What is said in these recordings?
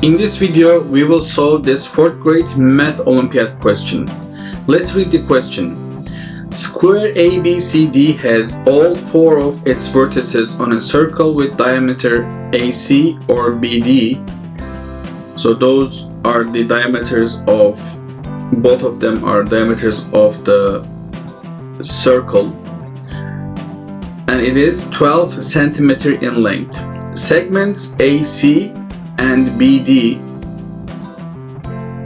In this video, we will solve this 4th grade Math Olympiad question. Let's read the question. Square ABCD has all 4 of its vertices on a circle with diameter AC or BD. So those are the diameters of, both of them are diameters of the circle. And it is 12 centimeter in length. Segments AC and BD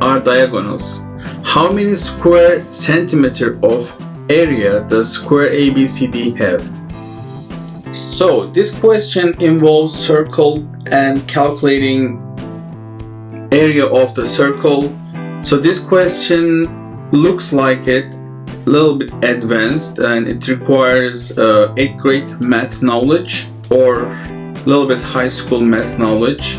are diagonals. How many square centimeter of area does square ABCD have? So this question involves circle and calculating area of the circle. So this question looks like it a little bit advanced, and it requires 8th grade math knowledge or a little bit high school math knowledge.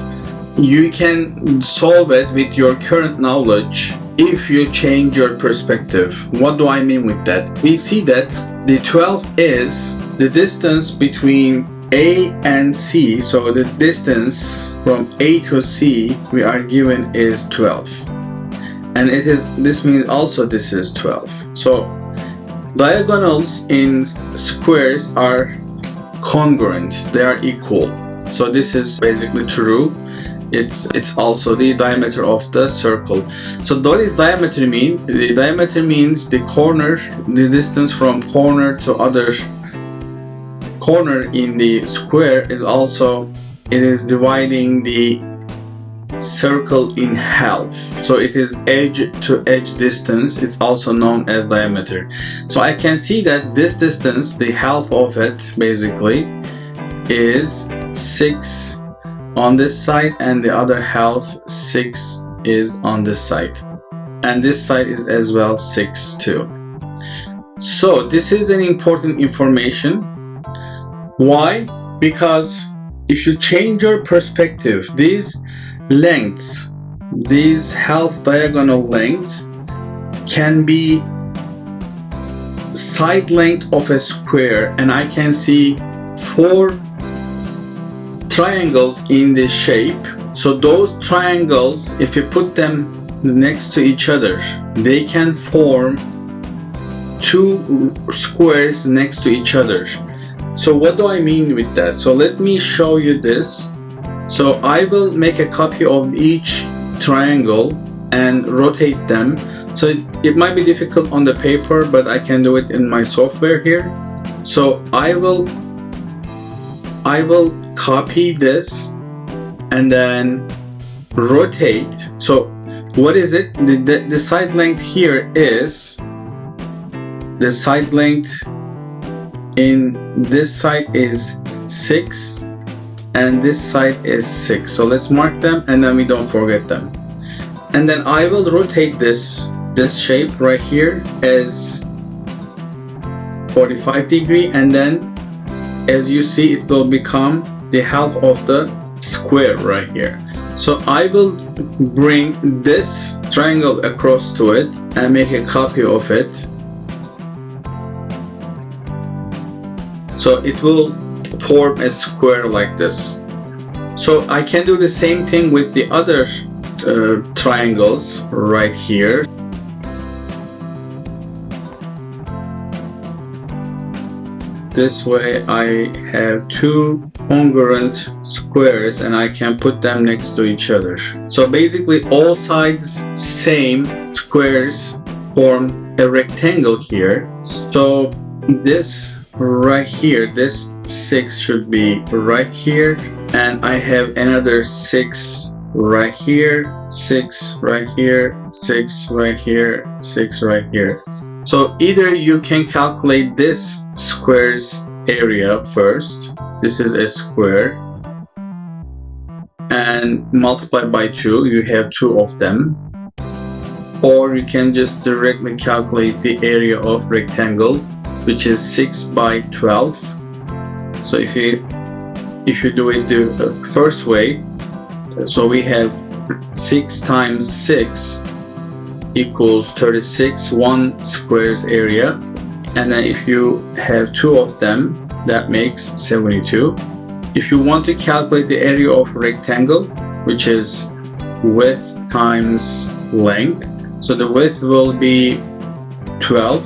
You can solve it with your current knowledge if you change your perspective. What do I mean with that? We see that the 12 is the distance between A and C. So the distance from A to C we are given is 12. And this means also this is 12. So diagonals in squares are congruent, they are equal. So this is basically true. It's also the diameter of the circle. So what does diameter mean? The diameter means the corner, the distance from corner to other corner in the square is also, it is dividing the circle in half. So it is edge to edge distance. It's also known as diameter. So I can see that this distance, the half of it basically is 6 on this side, and the other half 6 is on this side, and this side is as well 6 too. So this is an important information. Why? Because if you change your perspective, these lengths, these half diagonal lengths can be side length of a square, and I can see 4 triangles in this shape. So those triangles, if you put them next to each other, they can form 2 squares next to each other. So what do I mean with that? So let me show you this. So I will make a copy of each triangle and rotate them. So it might be difficult on the paper, but I can do it in my software here. So I will copy this and then rotate. So what is it? The side length here is, the side length in this side is 6 and this side is 6. So let's mark them and then we don't forget them. And then I will rotate this shape right here as 45 degree, and then as you see it will become the half of the square right here. So I will bring this triangle across to it and make a copy of it. So it will form a square like this. So I can do the same thing with the other triangles right here. This way I have 2 congruent squares and I can put them next to each other. So basically all sides same squares form a rectangle here. So this right here, this 6 should be right here, and I have another 6 right here, 6 right here, 6 right here, 6 right here. So either you can calculate this square's area first, this is a square, and multiply by 2, you have 2 of them, or you can just directly calculate the area of rectangle, which is 6 by 12. So if you do it the first way, so we have 6 times 6 equals 36, 1 square's area, and then if you have 2 of them, that makes 72. If you want to calculate the area of rectangle, which is width times length. So the width will be 12,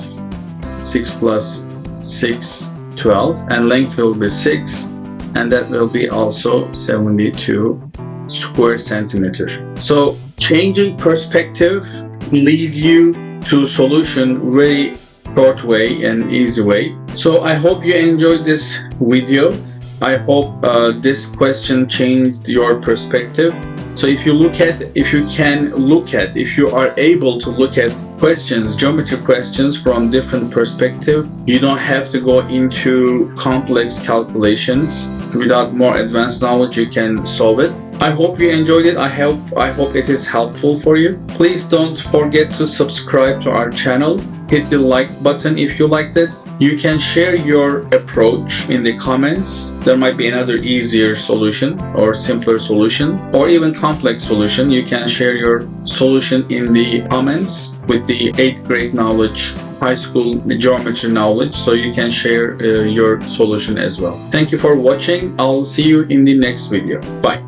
6 plus 6, 12, and length will be 6, and that will be also 72 square centimeter. So changing perspective lead you to solution very short way and easy way. So I hope you enjoyed this video. I hope this question changed your perspective. So if you are able to look at questions, geometry questions from different perspective, you don't have to go into complex calculations. Without more advanced knowledge, you can solve it. I hope you enjoyed it. I hope it is helpful for you. Please don't forget to subscribe to our channel. Hit the like button if you liked it. You can share your approach in the comments. There might be another easier solution or simpler solution or even complex solution. You can share your solution in the comments with the 8th grade knowledge, high school geometry knowledge, so you can share your solution as well. Thank you for watching. I'll see you in the next video. Bye.